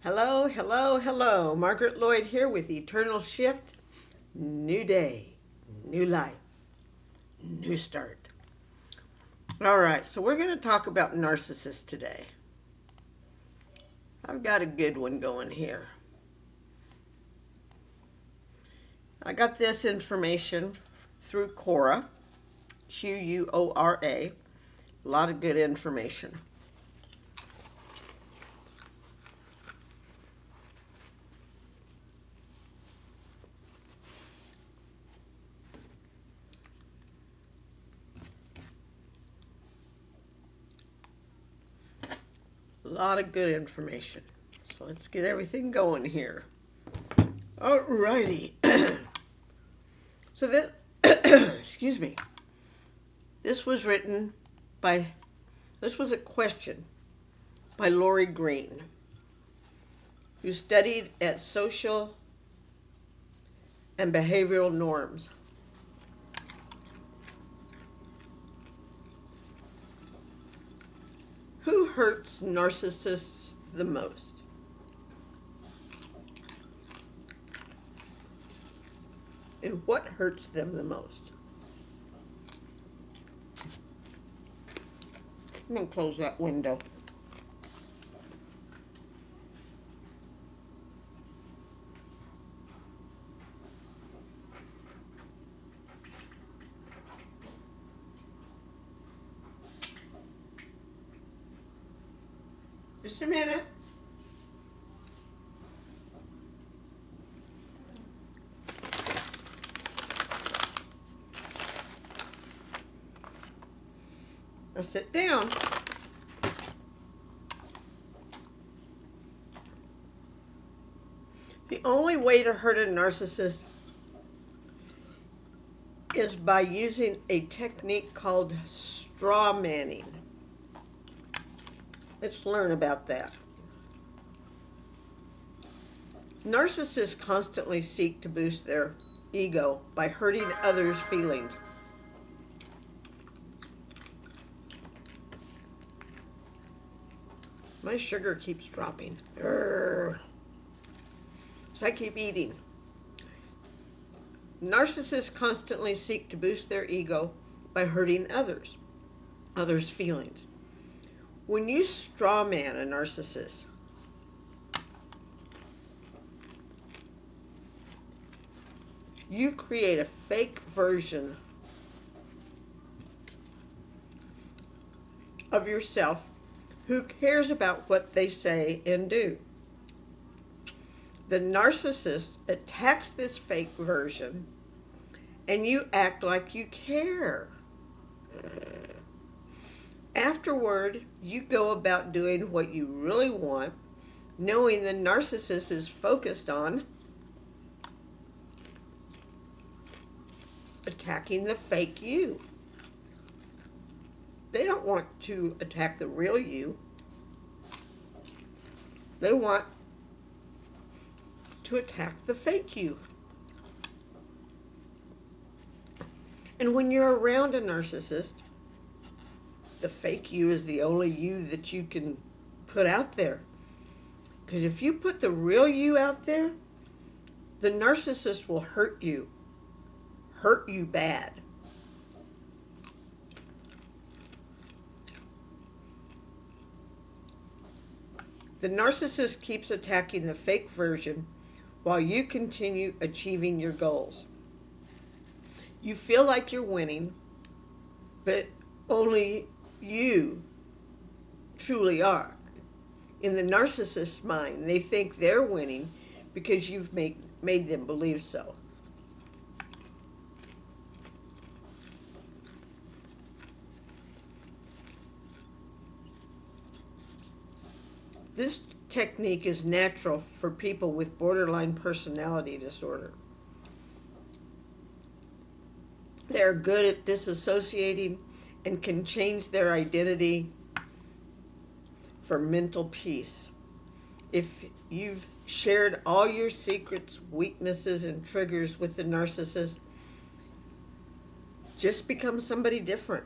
Hello, hello, hello. Margaret Lloyd here with Eternal Shift. New day, new life, new start. All right, so we're going to talk about narcissists today. I've got a good one going here. I got this information through Quora, Quora. A lot of good information. A lot of good information. So let's get everything going here. Alrighty. So this, excuse me. This was a question by Lori Green, who studied at social and behavioral norms. Who hurts narcissists the most? And what hurts them the most? I'm going to close that window. Just a minute. Now sit down. The only way to hurt a narcissist is by using a technique called straw manning. Let's learn about that. Narcissists constantly seek to boost their ego by hurting others' feelings. My sugar keeps dropping. Urgh. So I keep eating. Narcissists constantly seek to boost their ego by hurting others' feelings. When you straw man a narcissist, you create a fake version of yourself who cares about what they say and do. The narcissist attacks this fake version and you act like you care. Afterward, you go about doing what you really want, knowing the narcissist is focused on attacking the fake you. They don't want to attack the real you. They want to attack the fake you. And when you're around a narcissist, the fake you is the only you that you can put out there. Because if you put the real you out there, the narcissist will hurt you bad. The narcissist keeps attacking the fake version while you continue achieving your goals. You feel like you're winning, but only you truly are. In the narcissist's mind, they think they're winning because you've made them believe so. This technique is natural for people with borderline personality disorder. They're good at disassociating and can change their identity for mental peace. If you've shared all your secrets, weaknesses, and triggers with the narcissist, just become somebody different.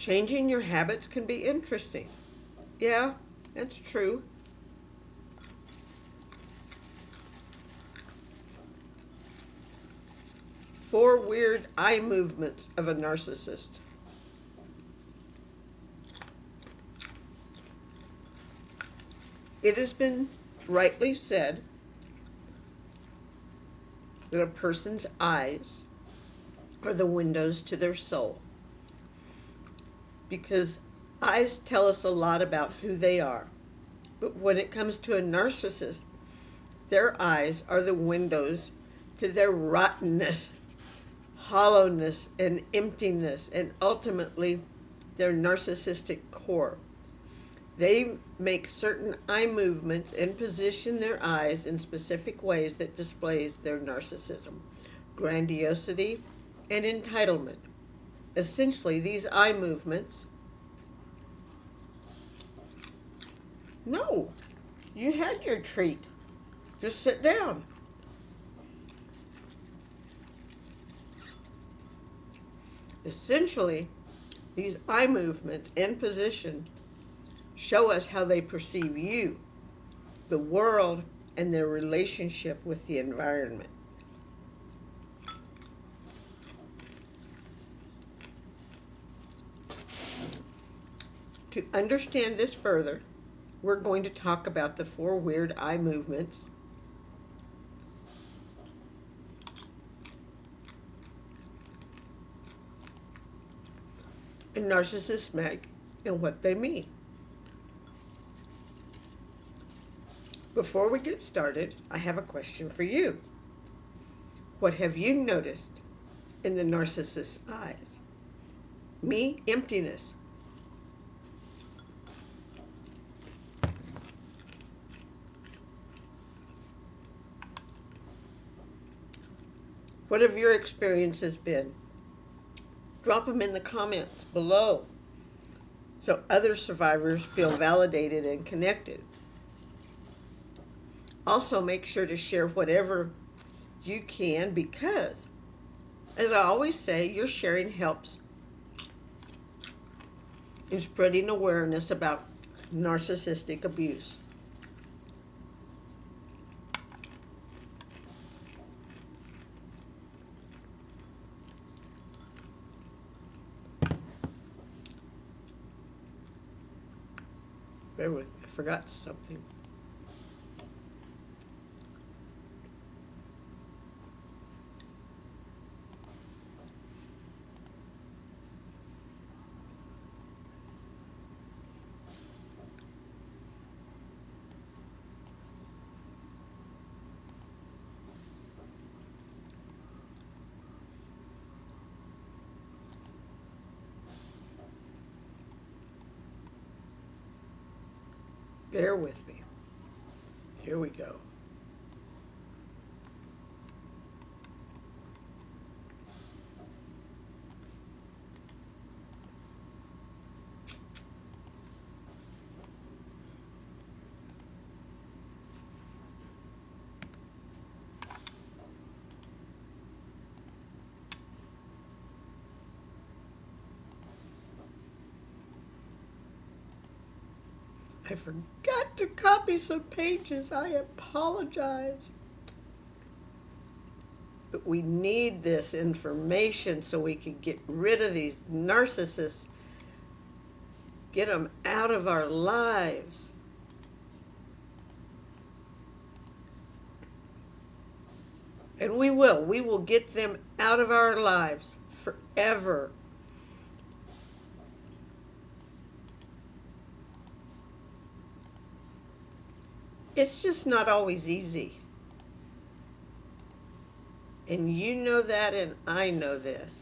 Changing your habits can be interesting. Yeah, that's true. 4 weird eye movements of a narcissist. It has been rightly said that a person's eyes are the windows to their soul, because eyes tell us a lot about who they are. But when it comes to a narcissist, their eyes are the windows to their rottenness, hollowness, and emptiness, and ultimately their narcissistic core. They make certain eye movements and position their eyes in specific ways that displays their narcissism, grandiosity, and entitlement. Essentially, these eye movements. No, you had your treat. Just sit down. Essentially, these eye movements and position show us how they perceive you, the world, and their relationship with the environment. To understand this further, we're going to talk about the 4 weird eye movements and narcissists make and what they mean. Before we get started, I have a question for you. What have you noticed in the narcissist's eyes? Me, emptiness. What have your experiences been? Drop them in the comments below so other survivors feel validated and connected. Also, make sure to share whatever you can, because, as I always say, your sharing helps in spreading awareness about narcissistic abuse. Bear with me, I forgot something. Bear with me. Here we go. I forgot to copy some pages. I apologize. But we need this information so we can get rid of these narcissists, get them out of our lives. And we will. We will get them out of our lives forever. It's just not always easy. And you know that, and I know this.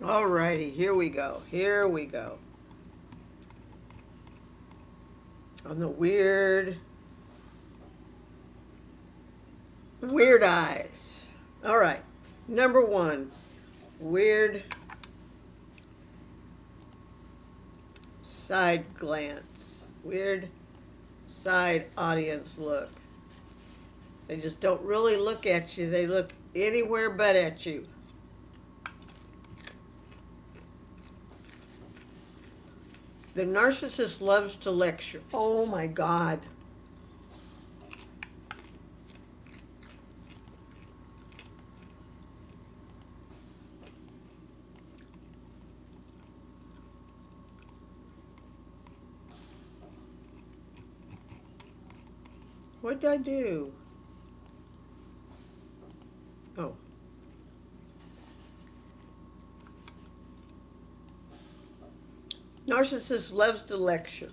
Alrighty, here we go. Here we go. On the weird eyes. All right. Number 1, weird side glance. Weird side audience look. They just don't really look at you. They look anywhere but at you. The narcissist loves to lecture. Oh my God. What did I do? Oh. Narcissists loves to lecture,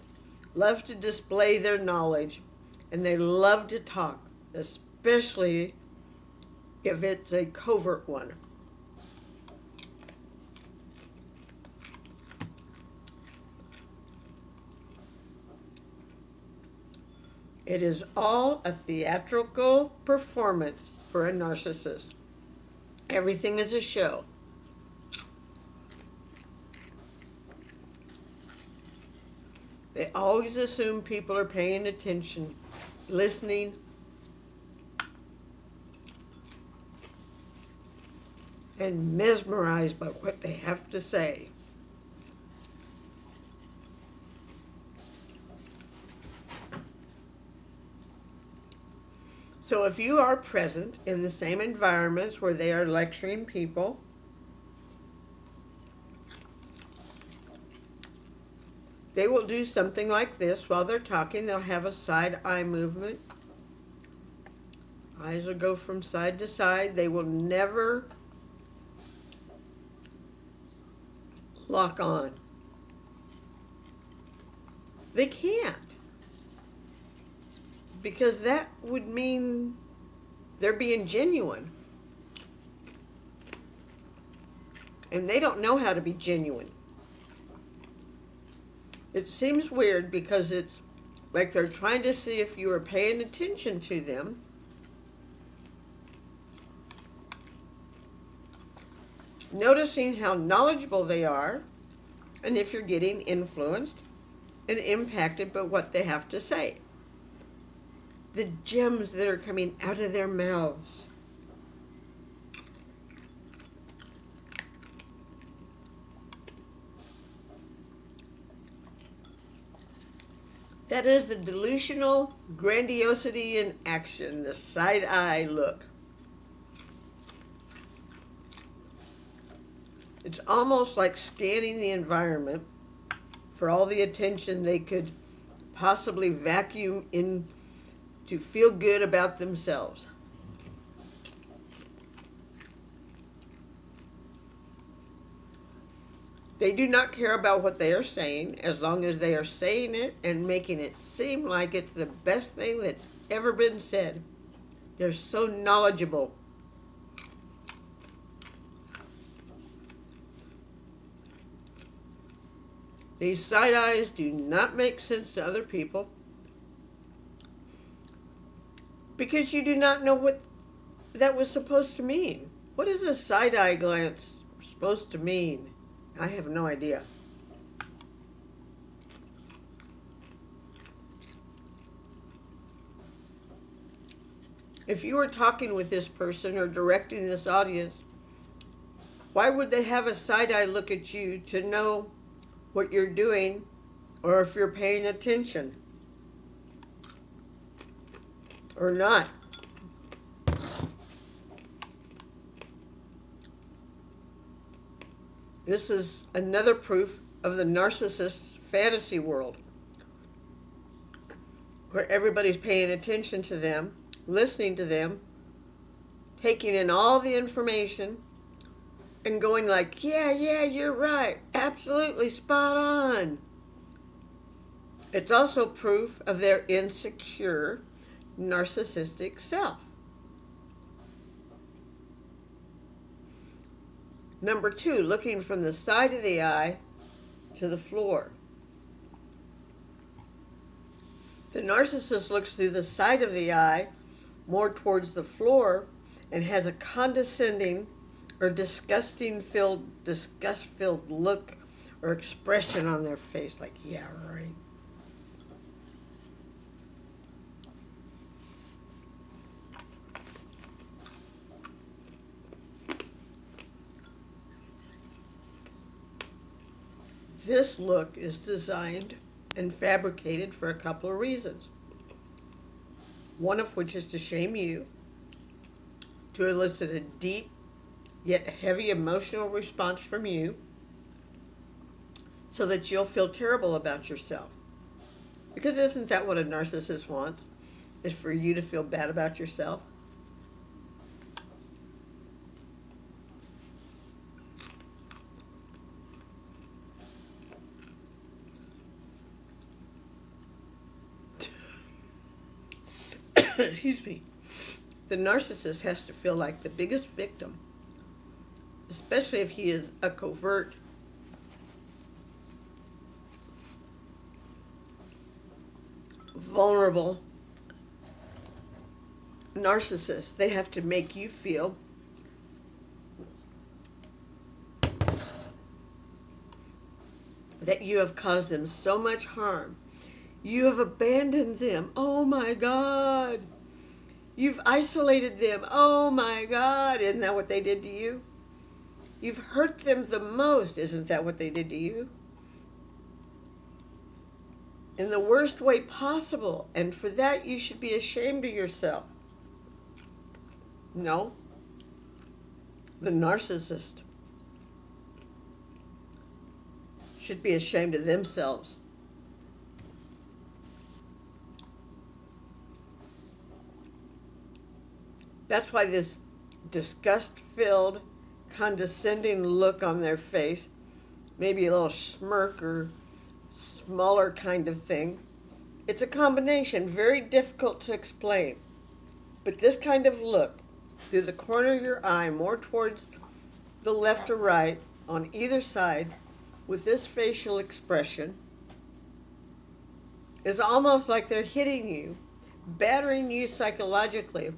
love to display their knowledge, and they love to talk, especially if it's a covert one. It is all a theatrical performance for a narcissist. Everything is a show. They always assume people are paying attention, listening, and mesmerized by what they have to say. So if you are present in the same environments where they are lecturing people, they will do something like this while they're talking. They'll have a side eye movement. Eyes will go from side to side. They will never lock on. They can't. Because that would mean they're being genuine. And they don't know how to be genuine. It seems weird because it's like they're trying to see if you are paying attention to them. Noticing how knowledgeable they are, and if you're getting influenced and impacted by what they have to say. The gems that are coming out of their mouths. That is the delusional grandiosity in action, the side eye look. It's almost like scanning the environment for all the attention they could possibly vacuum in to feel good about themselves. They do not care about what they are saying as long as they are saying it and making it seem like it's the best thing that's ever been said. They're so knowledgeable. These side eyes do not make sense to other people because you do not know what that was supposed to mean. What is a side eye glance supposed to mean? I have no idea. If you were talking with this person or directing this audience, why would they have a side eye look at you to know what you're doing or if you're paying attention or not? This is another proof of the narcissist's fantasy world, where everybody's paying attention to them, listening to them, taking in all the information, and going like, yeah, you're right, absolutely spot on. It's also proof of their insecure, narcissistic self. Number 2, looking from the side of the eye to the floor. The narcissist looks through the side of the eye more towards the floor and has a condescending or disgust-filled look or expression on their face, like, yeah, right. This look is designed and fabricated for a couple of reasons. One of which is to shame you, to elicit a deep yet heavy emotional response from you, so that you'll feel terrible about yourself. Because isn't that what a narcissist wants? Is for you to feel bad about yourself? Excuse me. The narcissist has to feel like the biggest victim, especially if he is a covert, vulnerable narcissist. They have to make you feel that you have caused them so much harm. You have abandoned them. Oh my God. You've isolated them. Oh my God. Isn't that what they did to you? You've hurt them the most. Isn't that what they did to you? In the worst way possible. And for that, you should be ashamed of yourself. No. The narcissist should be ashamed of themselves. That's why this disgust-filled, condescending look on their face, maybe a little smirk or smaller kind of thing, it's a combination, very difficult to explain. But this kind of look through the corner of your eye, more towards the left or right, on either side, with this facial expression, is almost like they're hitting you, battering you psychologically,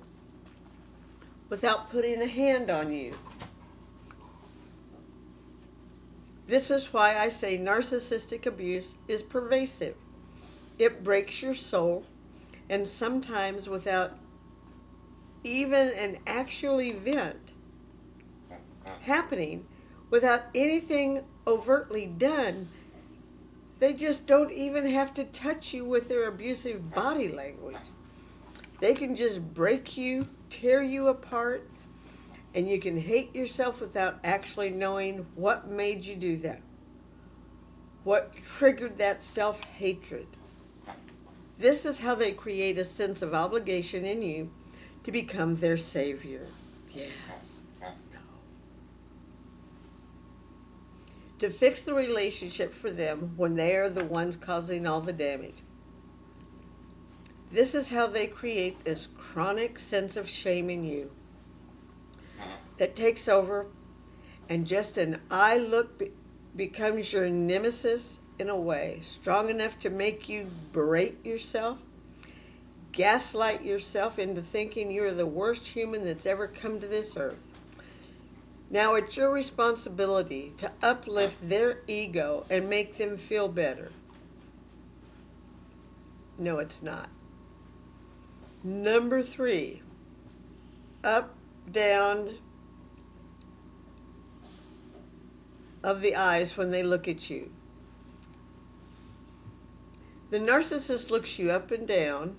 without putting a hand on you. This is why I say narcissistic abuse is pervasive. It breaks your soul, and sometimes without even an actual event happening, without anything overtly done, they just don't even have to touch you with their abusive body language. They can just break you, tear you apart, and you can hate yourself without actually knowing what made you do that. What triggered that self-hatred. This is how they create a sense of obligation in you to become their savior. Yes. No. To fix the relationship for them when they are the ones causing all the damage. This is how they create this chronic sense of shame in you that takes over, and just an eye look becomes your nemesis in a way, strong enough to make you berate yourself, gaslight yourself into thinking you're the worst human that's ever come to this earth. Now it's your responsibility to uplift their ego and make them feel better. No, it's not. Number 3, up, down of the eyes when they look at you. The narcissist looks you up and down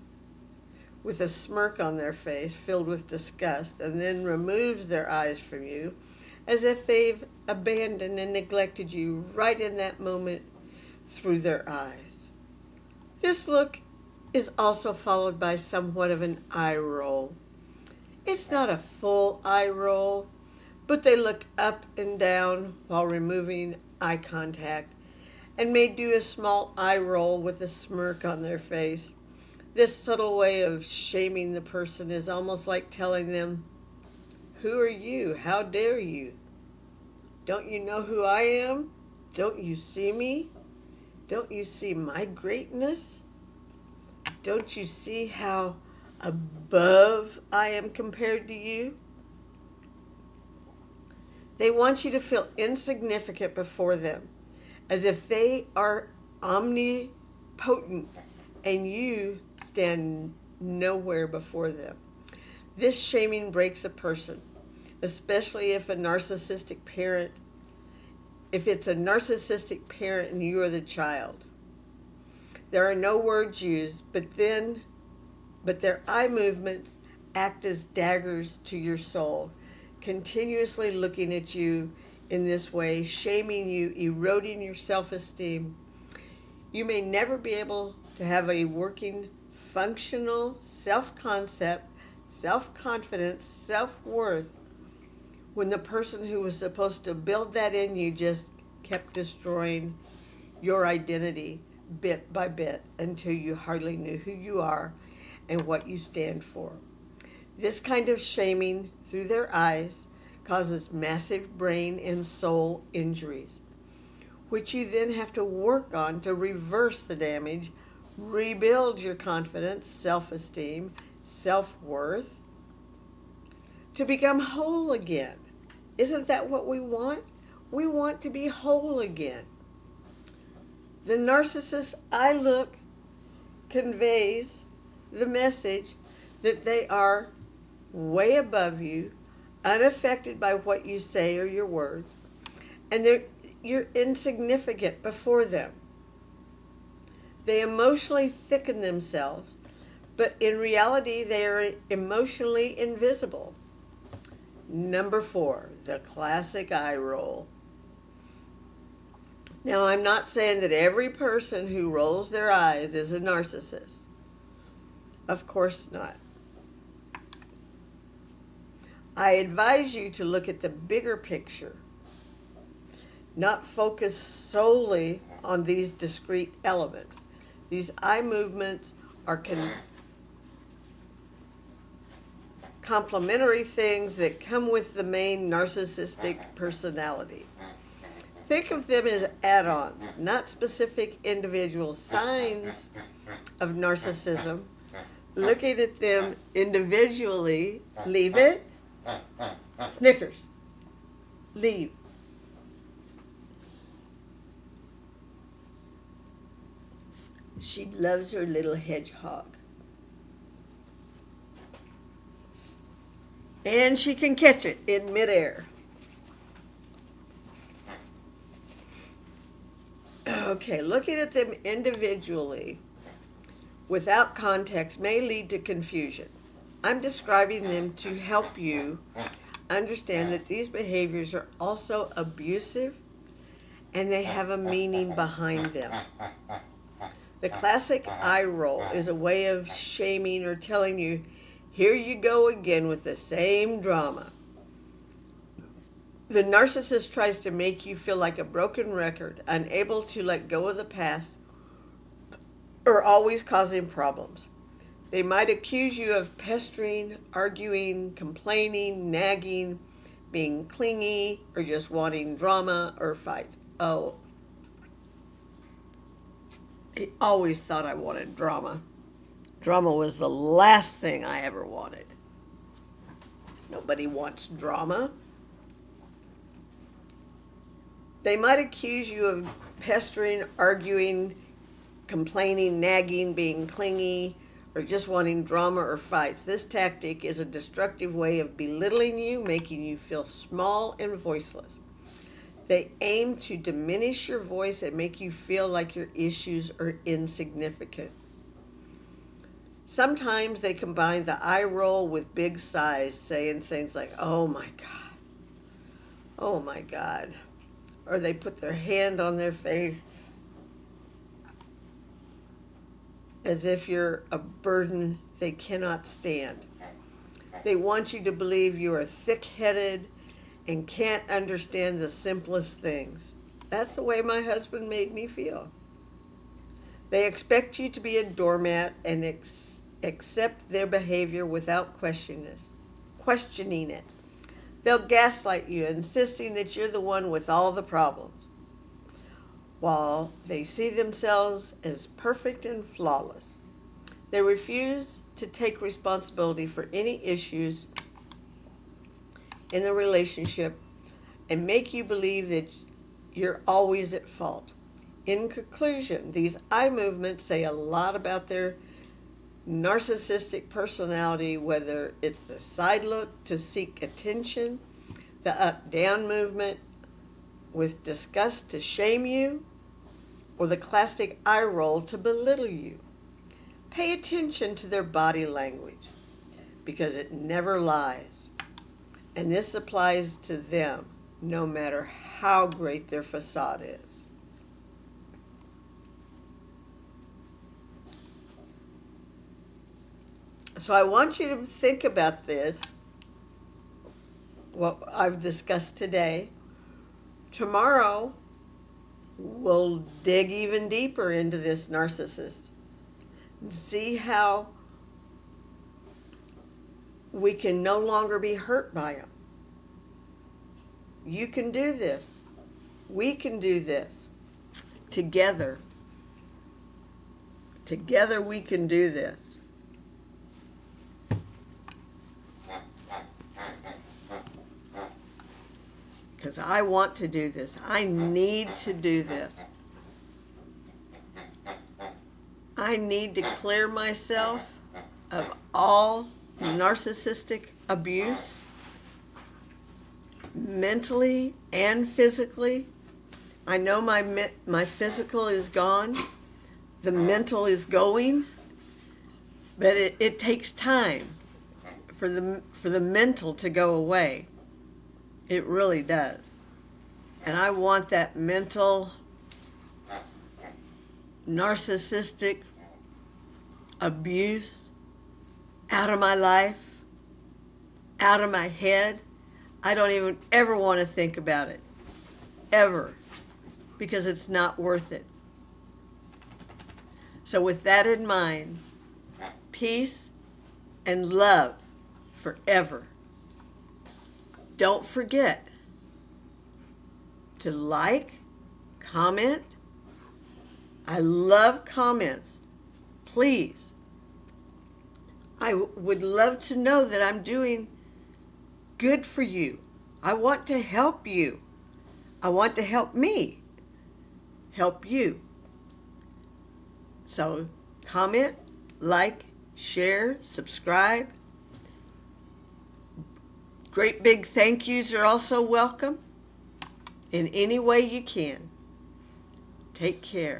with a smirk on their face filled with disgust, and then removes their eyes from you as if they've abandoned and neglected you right in that moment through their eyes. This look is also followed by somewhat of an eye roll. It's not a full eye roll, but they look up and down while removing eye contact, and may do a small eye roll with a smirk on their face. This subtle way of shaming the person is almost like telling them, "Who are you? How dare you?" Don't you know who I am? Don't you see me? Don't you see my greatness? Don't you see how above I am compared to you? They want you to feel insignificant before them, as if they are omnipotent and you stand nowhere before them. This shaming breaks a person, especially if it's a narcissistic parent and you are the child. There are no words used, but their eye movements act as daggers to your soul, continuously looking at you in this way, shaming you, eroding your self-esteem. You may never be able to have a working, functional self-concept, self-confidence, self-worth when the person who was supposed to build that in you just kept destroying your identity bit by bit until you hardly knew who you are and what you stand for. This kind of shaming through their eyes causes massive brain and soul injuries, which you then have to work on to reverse the damage, rebuild your confidence, self-esteem, self-worth, to become whole again. Isn't that what we want? We want to be whole again. The narcissist's eye look conveys the message that they are way above you, unaffected by what you say or your words, and you're insignificant before them. They emotionally thicken themselves, but in reality they are emotionally invisible. Number 4, the classic eye roll. Now, I'm not saying that every person who rolls their eyes is a narcissist. Of course not. I advise you to look at the bigger picture, not focus solely on these discrete elements. These eye movements are complementary things that come with the main narcissistic personality. Think of them as add-ons, not specific individual signs of narcissism. Looking at them individually, leave it. Snickers. Leave. She loves her little hedgehog. And she can catch it in midair. Okay, looking at them individually without context may lead to confusion. I'm describing them to help you understand that these behaviors are also abusive and they have a meaning behind them. The classic eye roll is a way of shaming or telling you, here you go again with the same drama. The narcissist tries to make you feel like a broken record, unable to let go of the past, or always causing problems. They might accuse you of pestering, arguing, complaining, nagging, being clingy, or just wanting drama or fight. Oh, I always thought I wanted drama. Drama was the last thing I ever wanted. Nobody wants drama. They might accuse you of pestering, arguing, complaining, nagging, being clingy, or just wanting drama or fights. This tactic is a destructive way of belittling you, making you feel small and voiceless. They aim to diminish your voice and make you feel like your issues are insignificant. Sometimes they combine the eye roll with big sighs, saying things like, oh my God, oh my God. Or they put their hand on their face as if you're a burden they cannot stand. They want you to believe you are thick-headed and can't understand the simplest things. That's the way my husband made me feel. They expect you to be a doormat and accept their behavior without questioning it. They'll gaslight you, insisting that you're the one with all the problems, while they see themselves as perfect and flawless. They refuse to take responsibility for any issues in the relationship and make you believe that you're always at fault. In conclusion, these eye movements say a lot about their narcissistic personality, whether it's the side look to seek attention, the up-down movement with disgust to shame you, or the classic eye roll to belittle you. Pay attention to their body language because it never lies. And this applies to them no matter how great their facade is. So I want you to think about this, what I've discussed today. Tomorrow, we'll dig even deeper into this narcissist and see how we can no longer be hurt by him. You can do this. We can do this. Together. Together we can do this. Because I want to do this. I need to do this. I need to clear myself of all narcissistic abuse, mentally and physically. I know my physical is gone. The mental is going. But it takes time for the mental to go away. It really does. And I want that mental, narcissistic abuse out of my life, out of my head. I don't even ever want to think about it. Ever. Because it's not worth it. So with that in mind, peace and love forever. Don't forget to like, comment. I love comments. Please. I would love to know that I'm doing good for you. I want to help you. I want to help me help you. So comment, like, share, subscribe. Great big thank yous are also welcome in any way you can. Take care.